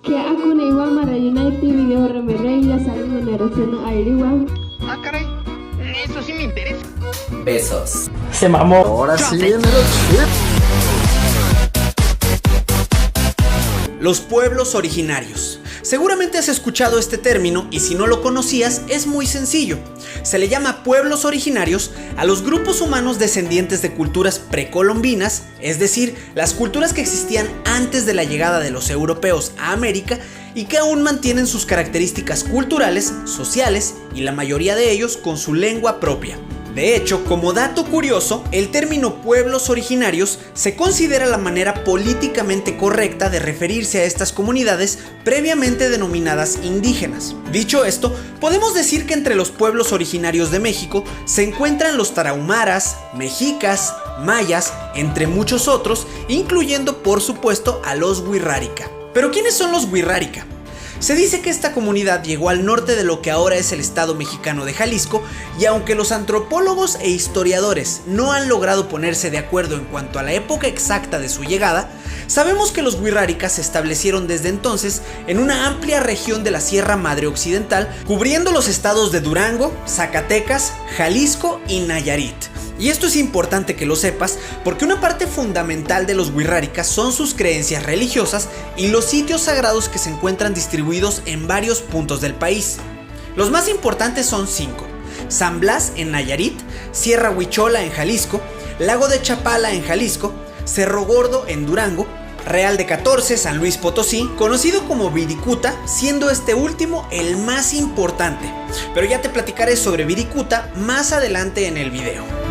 Kaya ako na iwa mara United video remerey la salud na resona airiwa. Ah, caray, eso sí me interesa. Besos. Se mamó. Ahora sí viene el chip. Los pueblos originarios. Seguramente has escuchado este término y si no lo conocías es muy sencillo. Se le llama pueblos originarios a los grupos humanos descendientes de culturas precolombinas, es decir, las culturas que existían antes de la llegada de los europeos a América y que aún mantienen sus características culturales, sociales y la mayoría de ellos con su lengua propia. De hecho, como dato curioso, el término pueblos originarios se considera la manera políticamente correcta de referirse a estas comunidades previamente denominadas indígenas. Dicho esto, podemos decir que entre los pueblos originarios de México se encuentran los tarahumaras, mexicas, mayas, entre muchos otros, incluyendo por supuesto a los wixárika. ¿Pero quiénes son los wixárika? Se dice que esta comunidad llegó al norte de lo que ahora es el estado mexicano de Jalisco y aunque los antropólogos e historiadores no han logrado ponerse de acuerdo en cuanto a la época exacta de su llegada, sabemos que los wixárikas se establecieron desde entonces en una amplia región de la Sierra Madre Occidental, cubriendo los estados de Durango, Zacatecas, Jalisco y Nayarit. Y esto es importante que lo sepas porque una parte fundamental de los wixárikas son sus creencias religiosas y los sitios sagrados que se encuentran distribuidos en varios puntos del país. Los más importantes son 5: San Blas en Nayarit, Sierra Huichola en Jalisco, Lago de Chapala en Jalisco, Cerro Gordo en Durango, Real de 14, San Luis Potosí, conocido como Viricuta, siendo este último el más importante. Pero ya te platicaré sobre Viricuta más adelante en el video.